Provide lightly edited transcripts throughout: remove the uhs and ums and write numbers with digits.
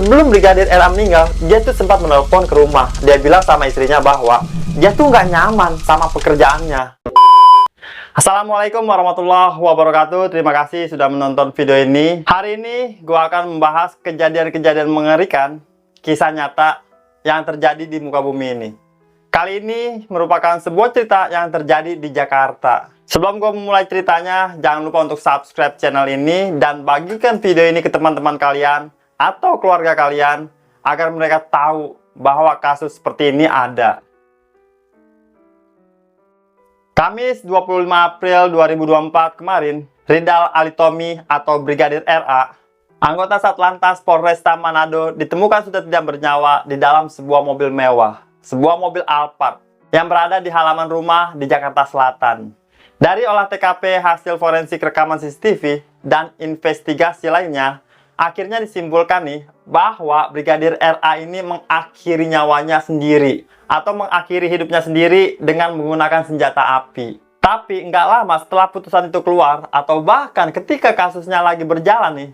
sebelum Brigadir RA meninggal, dia tuh sempat menelpon ke rumah. Dia bilang sama istrinya bahwa dia tuh nggak nyaman sama pekerjaannya. Assalamualaikum warahmatullahi wabarakatuh. Terima kasih sudah menonton video ini. Hari ini gue akan membahas kejadian-kejadian mengerikan, kisah nyata yang terjadi di muka bumi ini. Kali ini merupakan sebuah cerita yang terjadi di Jakarta. Sebelum gue memulai ceritanya, jangan lupa untuk subscribe channel ini dan bagikan video ini ke teman-teman kalian atau keluarga kalian agar mereka tahu bahwa kasus seperti ini ada. Kamis 25 April 2024 kemarin, Ridal Alitomi atau Brigadir RA, anggota Satlantas Polresta Manado, ditemukan sudah tidak bernyawa di dalam sebuah mobil mewah, sebuah mobil Alphard yang berada di halaman rumah di Jakarta Selatan. Dari olah TKP, hasil forensik rekaman CCTV, dan investigasi lainnya, akhirnya disimpulkan nih bahwa Brigadir RA ini mengakhiri nyawanya sendiri atau mengakhiri hidupnya sendiri dengan menggunakan senjata api. Tapi nggak lama setelah putusan itu keluar atau bahkan ketika kasusnya lagi berjalan nih,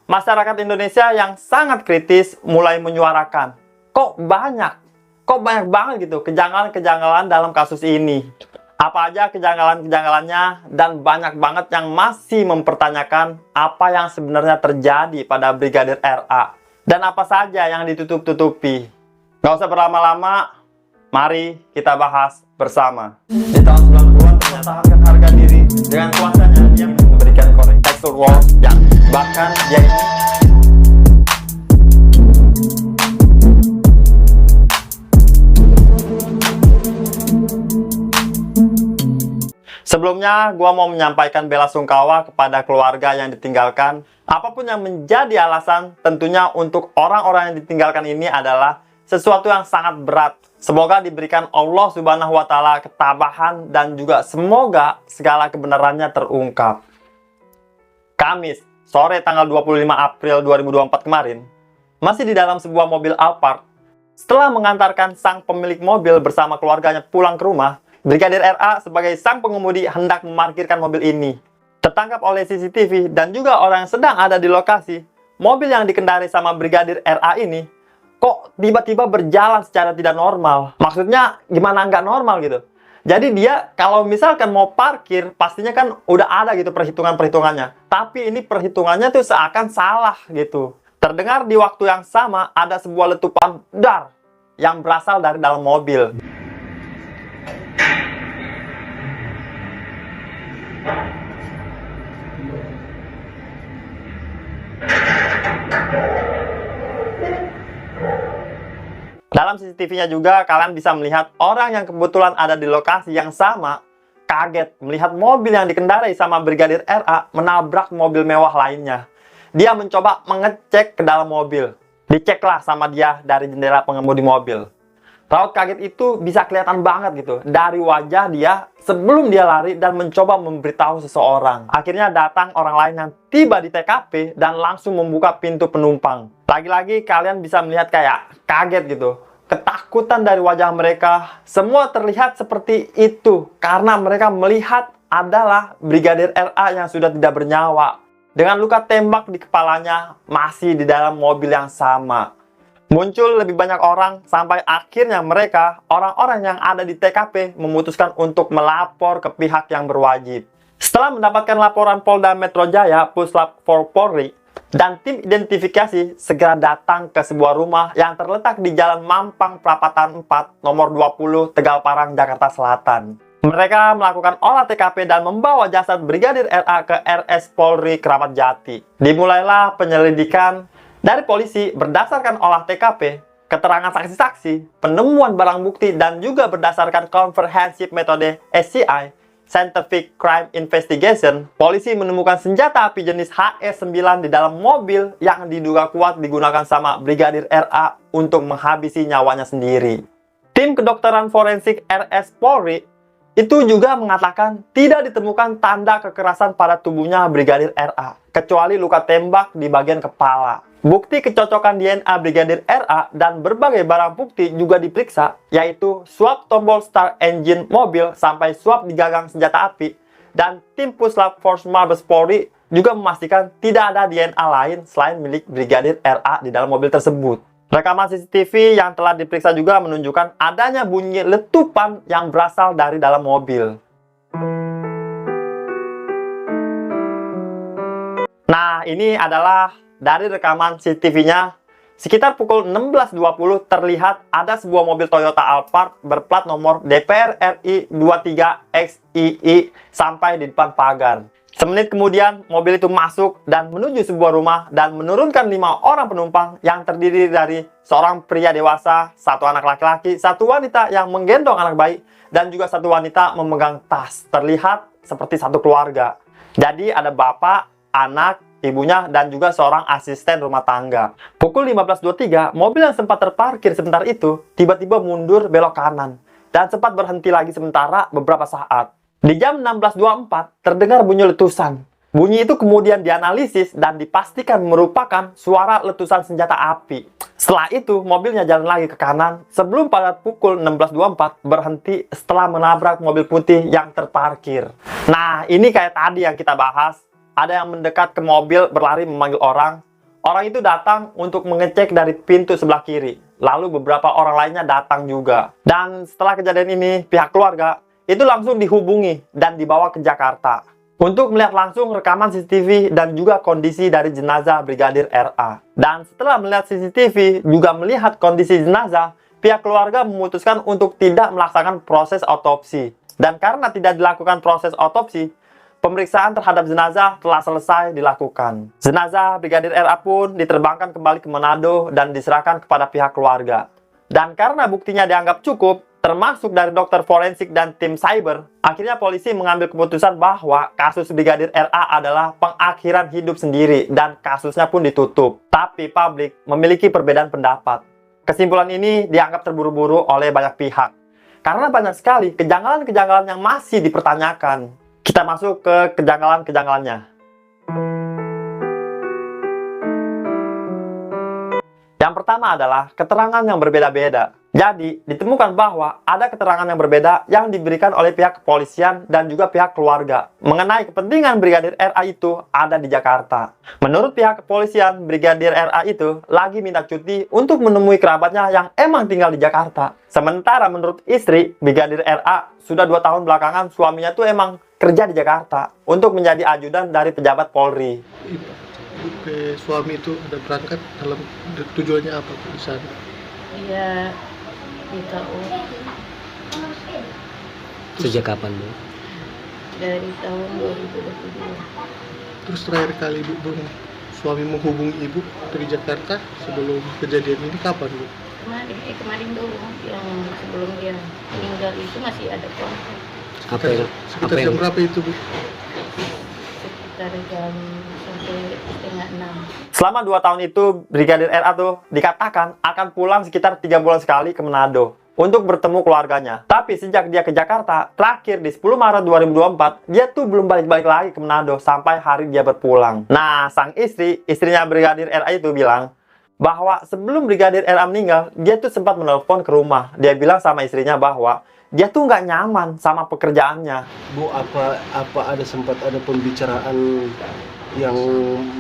masyarakat Indonesia yang sangat kritis mulai menyuarakan, kok banyak banget gitu kejanggalan-kejanggalan dalam kasus ini. Apa aja kejanggalan-kejanggalannya, dan banyak banget yang masih mempertanyakan apa yang sebenarnya terjadi pada Brigadir RA dan apa saja yang ditutup-tutupi. Gak usah berlama-lama, mari kita bahas bersama. Di tahun 90-an ternyata harga diri dengan kuasanya dia memberikan korek tekstur wall yang bahkan dia ini sebelumnya, gue mau menyampaikan bela sungkawa kepada keluarga yang ditinggalkan. Apapun yang menjadi alasan, tentunya untuk orang-orang yang ditinggalkan ini adalah sesuatu yang sangat berat. Semoga diberikan Allah Subhanahu wa Ta'ala ketabahan dan juga semoga segala kebenarannya terungkap. Kamis, sore tanggal 25 April 2024 kemarin, masih di dalam sebuah mobil Alphard, setelah mengantarkan sang pemilik mobil bersama keluarganya pulang ke rumah, Brigadir RA sebagai sang pengemudi hendak memarkirkan mobil ini. Tertangkap oleh CCTV dan juga orang yang sedang ada di lokasi, mobil yang dikendarai sama Brigadir RA ini kok tiba-tiba berjalan secara tidak normal. Maksudnya gimana nggak normal gitu. Jadi dia kalau misalkan mau parkir, pastinya kan udah ada gitu perhitungan-perhitungannya. Tapi ini perhitungannya tuh seakan salah gitu. Terdengar di waktu yang sama ada sebuah letupan dar yang berasal dari dalam mobil. Dalam CCTV-nya juga kalian bisa melihat orang yang kebetulan ada di lokasi yang sama kaget melihat mobil yang dikendarai sama Brigadir RA menabrak mobil mewah lainnya. Dia mencoba mengecek ke dalam mobil. Diceklah sama dia dari jendela pengemudi mobil. Raut kaget itu bisa kelihatan banget gitu dari wajah dia sebelum dia lari dan mencoba memberitahu seseorang. Akhirnya datang orang lain yang tiba di TKP dan langsung membuka pintu penumpang. Lagi-lagi kalian bisa melihat kayak kaget gitu. Ketakutan dari wajah mereka, semua terlihat seperti itu karena mereka melihat adalah Brigadir RA yang sudah tidak bernyawa dengan luka tembak di kepalanya masih di dalam mobil yang sama. Muncul lebih banyak orang sampai akhirnya mereka, orang-orang yang ada di TKP, memutuskan untuk melapor ke pihak yang berwajib. Setelah mendapatkan laporan Polda Metro Jaya, Puslap 4 Polri, dan tim identifikasi segera datang ke sebuah rumah yang terletak di Jalan Mampang Prapatan 4, nomor 20, Tegal Parang, Jakarta Selatan. Mereka melakukan olah TKP dan membawa jasad Brigadir RA ke RS Polri Kramat Jati. Dimulailah penyelidikan dari polisi berdasarkan olah TKP, keterangan saksi-saksi, penemuan barang bukti, dan juga berdasarkan Comprehensive Metode SCI, Scientific Crime Investigation, polisi menemukan senjata api jenis HE9 di dalam mobil yang diduga kuat digunakan sama Brigadir RA untuk menghabisi nyawanya sendiri. Tim kedokteran forensik RS Polri itu juga mengatakan tidak ditemukan tanda kekerasan pada tubuhnya Brigadir RA, kecuali luka tembak di bagian kepala. Bukti kecocokan DNA Brigadir RA dan berbagai barang bukti juga diperiksa, yaitu swab tombol start engine mobil sampai swab di gagang senjata api, dan tim Puslap Force Mabes Polri juga memastikan tidak ada DNA lain selain milik Brigadir RA di dalam mobil tersebut. Rekaman CCTV yang telah diperiksa juga menunjukkan adanya bunyi letupan yang berasal dari dalam mobil. Nah, ini adalah dari rekaman CCTV-nya. Sekitar pukul 16.20 terlihat ada sebuah mobil Toyota Alphard berplat nomor DPR RI 23XII sampai di depan pagar. Semenit kemudian, mobil itu masuk dan menuju sebuah rumah dan menurunkan 5 orang penumpang yang terdiri dari seorang pria dewasa, 1 anak laki-laki, 1 wanita yang menggendong anak bayi, dan juga 1 wanita memegang tas. Terlihat seperti satu keluarga. Jadi ada bapak, anak, ibunya, dan juga seorang asisten rumah tangga. Pukul 15.23, mobil yang sempat terparkir sebentar itu tiba-tiba mundur belok kanan dan sempat berhenti lagi sementara beberapa saat. Di jam 16.24 terdengar bunyi letusan. Bunyi itu kemudian dianalisis dan dipastikan merupakan suara letusan senjata api. Setelah itu, mobilnya jalan lagi ke kanan sebelum pada pukul 16.24 berhenti setelah menabrak mobil putih yang terparkir. Nah, ini kayak tadi yang kita bahas. Ada yang mendekat ke mobil berlari memanggil orang. Orang itu datang untuk mengecek dari pintu sebelah kiri. Lalu beberapa orang lainnya datang juga. Dan setelah kejadian ini, pihak keluarga itu langsung dihubungi dan dibawa ke Jakarta untuk melihat langsung rekaman CCTV dan juga kondisi dari jenazah Brigadir RA. Dan setelah melihat CCTV juga melihat kondisi jenazah, pihak keluarga memutuskan untuk tidak melaksanakan proses otopsi. Dan karena tidak dilakukan proses otopsi, pemeriksaan terhadap jenazah telah selesai dilakukan. Jenazah Brigadir RA pun diterbangkan kembali ke Manado dan diserahkan kepada pihak keluarga. Dan karena buktinya dianggap cukup, termasuk dari dokter forensik dan tim cyber, akhirnya polisi mengambil keputusan bahwa kasus Brigadir RA adalah pengakhiran hidup sendiri dan kasusnya pun ditutup. Tapi publik memiliki perbedaan pendapat. Kesimpulan ini dianggap terburu-buru oleh banyak pihak. Karena banyak sekali kejanggalan-kejanggalan yang masih dipertanyakan. Kita masuk ke kejanggalan-kejanggalannya. Yang pertama adalah keterangan yang berbeda-beda. Jadi, ditemukan bahwa ada keterangan yang berbeda yang diberikan oleh pihak kepolisian dan juga pihak keluarga mengenai kepentingan Brigadir RA itu ada di Jakarta. Menurut pihak kepolisian, Brigadir RA itu lagi minta cuti untuk menemui kerabatnya yang emang tinggal di Jakarta. Sementara menurut istri, Brigadir RA sudah 2 tahun belakangan suaminya tuh emang kerja di Jakarta untuk menjadi ajudan dari pejabat Polri. Suami itu ada berangkat dalam tujuannya apa di sana? Iya, di KU. Sejak kapan, Bu? Dari tahun 2022. Terus terakhir kali suami menghubungi ibu dari Jakarta sebelum kejadian ini kapan, Bu? Kemarin dulu yang sebelum dia meninggal itu masih ada kontak. Sekitar jam berapa itu, Bu? Sekitar jam sampai 5:30. Selama 2 tahun itu, Brigadir RA tuh dikatakan akan pulang sekitar 3 bulan sekali ke Manado untuk bertemu keluarganya. Tapi sejak dia ke Jakarta, terakhir di 10 Maret 2024, dia tuh belum balik-balik lagi ke Manado sampai hari dia berpulang. Nah, sang istrinya Brigadir RA itu bilang bahwa sebelum Brigadir RA meninggal, dia tuh sempat menelpon ke rumah. Dia bilang sama istrinya bahwa dia tuh nggak nyaman sama pekerjaannya. Bu, apa sempat ada pembicaraan yang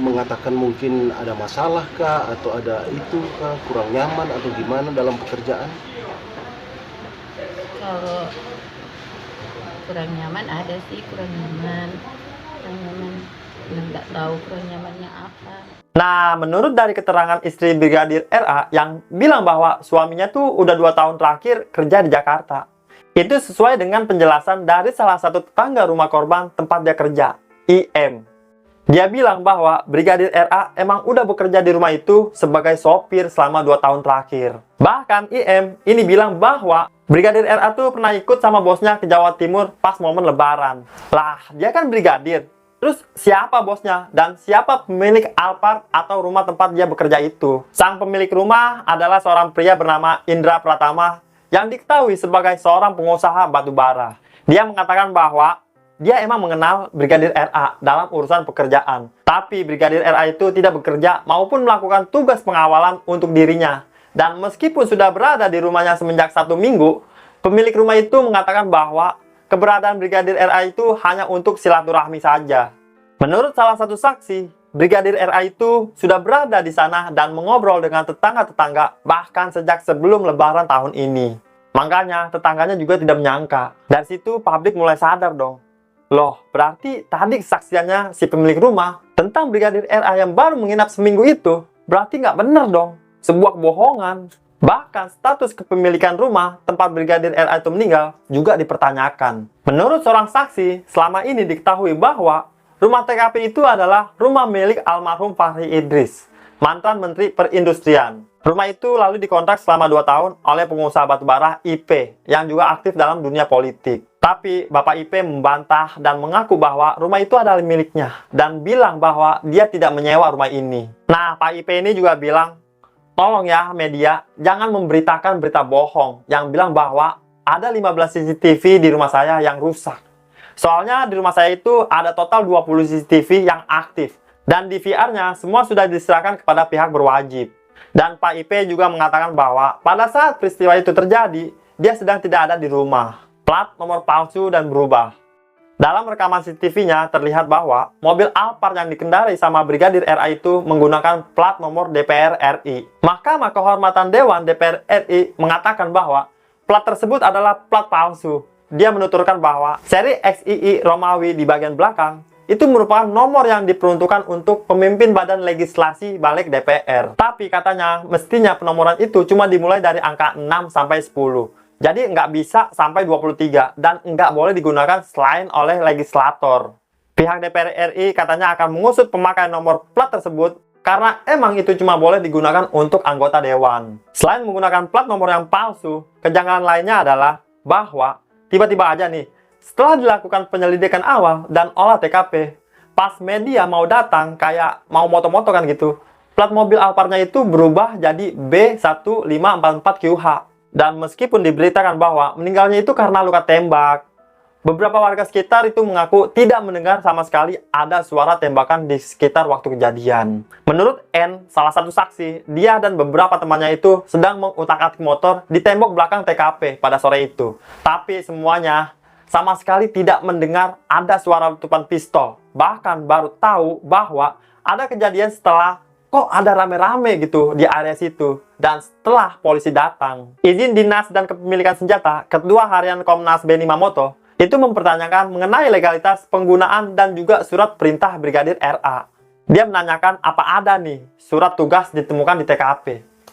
mengatakan mungkin ada masalah kah, atau ada itu kah, kurang nyaman atau gimana dalam pekerjaan? Kalau kurang nyaman ada sih, kurang nyaman. Nggak tahu kurang nyamannya apa. Nah, menurut dari keterangan istri Brigadir RA yang bilang bahwa suaminya tuh udah 2 tahun terakhir kerja di Jakarta. Itu sesuai dengan penjelasan dari salah satu tetangga rumah korban tempat dia kerja, IM. Dia bilang bahwa Brigadir RA emang udah bekerja di rumah itu sebagai sopir selama 2 tahun terakhir. Bahkan IM ini bilang bahwa Brigadir RA tuh pernah ikut sama bosnya ke Jawa Timur pas momen lebaran. Lah, dia kan brigadir. Terus siapa bosnya dan siapa pemilik Alphard atau rumah tempat dia bekerja itu? Sang pemilik rumah adalah seorang pria bernama Indra Pratama yang diketahui sebagai seorang pengusaha batu bara. Dia mengatakan bahwa dia emang mengenal Brigadir RA dalam urusan pekerjaan. Tapi Brigadir RA itu tidak bekerja maupun melakukan tugas pengawalan untuk dirinya. Dan meskipun sudah berada di rumahnya semenjak 1 minggu, pemilik rumah itu mengatakan bahwa keberadaan Brigadir RA itu hanya untuk silaturahmi saja. Menurut salah satu saksi, Brigadir RA itu sudah berada di sana dan mengobrol dengan tetangga-tetangga bahkan sejak sebelum Lebaran tahun ini. Makanya tetangganya juga tidak menyangka. Dari situ publik mulai sadar dong. Loh, berarti tadi kesaksiannya si pemilik rumah tentang Brigadir RA yang baru menginap seminggu itu berarti nggak benar dong. Sebuah kebohongan. Bahkan status kepemilikan rumah tempat Brigadir RA itu meninggal juga dipertanyakan. Menurut seorang saksi, selama ini diketahui bahwa rumah TKP itu adalah rumah milik almarhum Fahri Idris, mantan Menteri Perindustrian. Rumah itu lalu dikontrak selama 2 tahun oleh pengusaha batubara IP yang juga aktif dalam dunia politik. Tapi Bapak IP membantah dan mengaku bahwa rumah itu adalah miliknya dan bilang bahwa dia tidak menyewa rumah ini. Nah, Pak IP ini juga bilang, tolong ya media, jangan memberitakan berita bohong yang bilang bahwa ada 15 CCTV di rumah saya yang rusak. Soalnya di rumah saya itu ada total 20 CCTV yang aktif. Dan DVR-nya semua sudah diserahkan kepada pihak berwajib. Dan Pak IP juga mengatakan bahwa pada saat peristiwa itu terjadi, dia sedang tidak ada di rumah. Plat nomor palsu dan berubah. Dalam rekaman CCTV-nya terlihat bahwa mobil Alphard yang dikendarai sama Brigadir RA itu menggunakan plat nomor DPR RI. Mahkamah Kehormatan Dewan DPR RI mengatakan bahwa plat tersebut adalah plat palsu. Dia menuturkan bahwa seri XII Romawi di bagian belakang itu merupakan nomor yang diperuntukkan untuk pemimpin badan legislasi balik DPR. Tapi katanya mestinya penomoran itu cuma dimulai dari angka 6 sampai 10. Jadi nggak bisa sampai 23 dan nggak boleh digunakan selain oleh legislator. Pihak DPR RI katanya akan mengusut pemakaian nomor plat tersebut karena emang itu cuma boleh digunakan untuk anggota dewan. Selain menggunakan plat nomor yang palsu, kejanggalan lainnya adalah bahwa tiba-tiba aja nih, setelah dilakukan penyelidikan awal dan olah TKP, pas media mau datang kayak mau moto-moto kan gitu, plat mobil Alphardnya itu berubah jadi B1544QH. Dan meskipun diberitakan bahwa meninggalnya itu karena luka tembak, beberapa warga sekitar itu mengaku tidak mendengar sama sekali ada suara tembakan di sekitar waktu kejadian. Menurut N, salah satu saksi, dia dan beberapa temannya itu sedang mengutak-atik motor di tembok belakang TKP pada sore itu. Tapi semuanya sama sekali tidak mendengar ada suara letupan pistol. Bahkan baru tahu bahwa ada kejadian setelah kok ada rame-rame gitu di area situ. Dan setelah polisi datang, izin dinas dan kepemilikan senjata, Ketua Harian Komnas Benny Mamoto itu mempertanyakan mengenai legalitas penggunaan dan juga surat perintah Brigadir RA. Dia menanyakan apa ada nih surat tugas ditemukan di TKP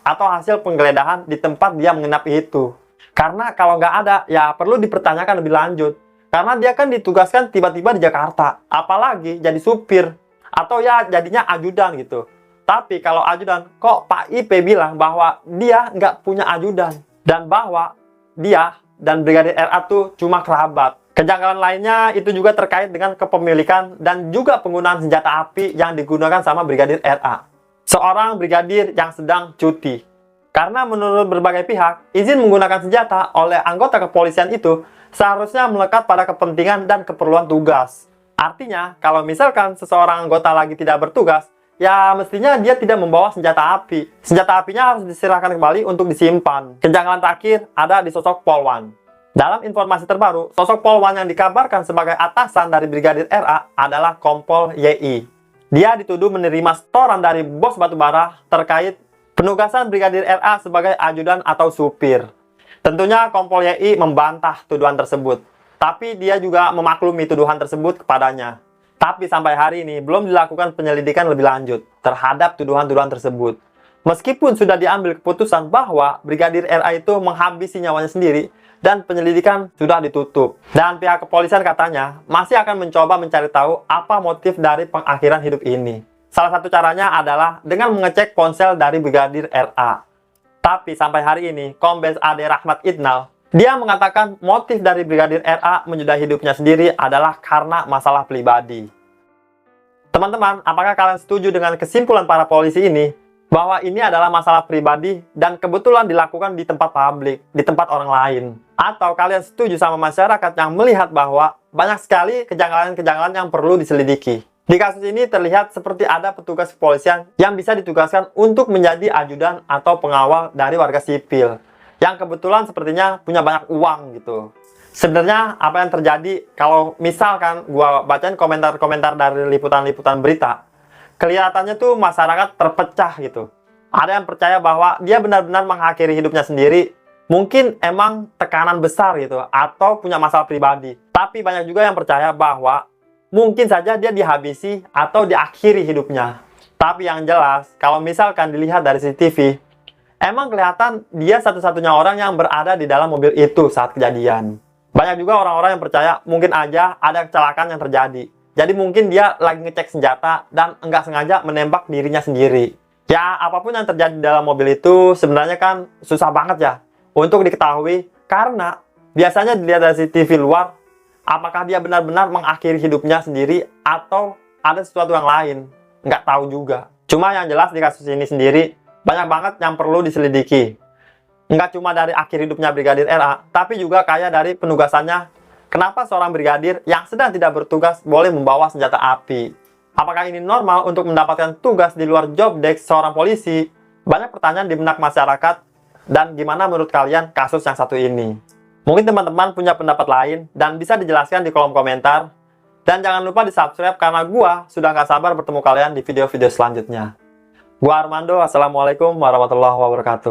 atau hasil penggeledahan di tempat dia menginap itu. Karena kalau nggak ada, ya perlu dipertanyakan lebih lanjut. Karena dia kan ditugaskan tiba-tiba di Jakarta, apalagi jadi supir atau ya jadinya ajudan gitu. Tapi kalau ajudan, kok Pak IP bilang bahwa dia nggak punya ajudan dan bahwa dia dan Brigadir RA tuh cuma kerabat. Kejanggalan lainnya itu juga terkait dengan kepemilikan dan juga penggunaan senjata api yang digunakan sama Brigadir RA. Seorang brigadir yang sedang cuti. Karena menurut berbagai pihak, izin menggunakan senjata oleh anggota kepolisian itu seharusnya melekat pada kepentingan dan keperluan tugas. Artinya, kalau misalkan seseorang anggota lagi tidak bertugas, ya mestinya dia tidak membawa senjata api. Senjata apinya harus diserahkan kembali untuk disimpan. Kejanggalan terakhir ada di sosok Polwan. Dalam informasi terbaru, sosok Polwan yang dikabarkan sebagai atasan dari Brigadir RA adalah Kompol YI. Dia dituduh menerima setoran dari bos batubara terkait penugasan Brigadir RA sebagai ajudan atau supir. Tentunya Kompol YI membantah tuduhan tersebut. Tapi dia juga memaklumi tuduhan tersebut kepadanya. Tapi sampai hari ini belum dilakukan penyelidikan lebih lanjut terhadap tuduhan-tuduhan tersebut. Meskipun sudah diambil keputusan bahwa Brigadir RA itu menghabisi nyawanya sendiri dan penyelidikan sudah ditutup. Dan pihak kepolisian katanya masih akan mencoba mencari tahu apa motif dari pengakhiran hidup ini. Salah satu caranya adalah dengan mengecek ponsel dari Brigadir RA. Tapi sampai hari ini, Kombes AD Rahmat Idnal, dia mengatakan motif dari Brigadir RA menyudahi hidupnya sendiri adalah karena masalah pribadi. Teman-teman, apakah kalian setuju dengan kesimpulan para polisi ini? Bahwa ini adalah masalah pribadi dan kebetulan dilakukan di tempat publik, di tempat orang lain. Atau kalian setuju sama masyarakat yang melihat bahwa banyak sekali kejanggalan-kejanggalan yang perlu diselidiki? Di kasus ini terlihat seperti ada petugas kepolisian yang bisa ditugaskan untuk menjadi ajudan atau pengawal dari warga sipil yang kebetulan sepertinya punya banyak uang gitu. Sebenarnya apa yang terjadi kalau misalkan gua bacain komentar-komentar dari liputan-liputan berita, kelihatannya tuh masyarakat terpecah gitu. Ada yang percaya bahwa dia benar-benar mengakhiri hidupnya sendiri, mungkin emang tekanan besar gitu, atau punya masalah pribadi. Tapi banyak juga yang percaya bahwa mungkin saja dia dihabisi atau diakhiri hidupnya. Tapi yang jelas, kalau misalkan dilihat dari CCTV, emang kelihatan dia satu-satunya orang yang berada di dalam mobil itu saat kejadian. Banyak juga orang-orang yang percaya mungkin aja ada kecelakaan yang terjadi. Jadi mungkin dia lagi ngecek senjata dan nggak sengaja menembak dirinya sendiri. Ya, apapun yang terjadi dalam mobil itu sebenarnya kan susah banget ya untuk diketahui, karena biasanya dilihat dari CCTV luar, apakah dia benar-benar mengakhiri hidupnya sendiri atau ada sesuatu yang lain. Nggak tahu juga. Cuma yang jelas di kasus ini sendiri, banyak banget yang perlu diselidiki. Nggak cuma dari akhir hidupnya Brigadir RA, tapi juga kayak dari penugasannya. Kenapa seorang brigadir yang sedang tidak bertugas boleh membawa senjata api? Apakah ini normal untuk mendapatkan tugas di luar job desk seorang polisi? Banyak pertanyaan di benak masyarakat, dan gimana menurut kalian kasus yang satu ini? Mungkin teman-teman punya pendapat lain dan bisa dijelaskan di kolom komentar. Dan jangan lupa di subscribe karena gua sudah nggak sabar bertemu kalian di video-video selanjutnya. Gua Armando, Assalamualaikum warahmatullahi wabarakatuh.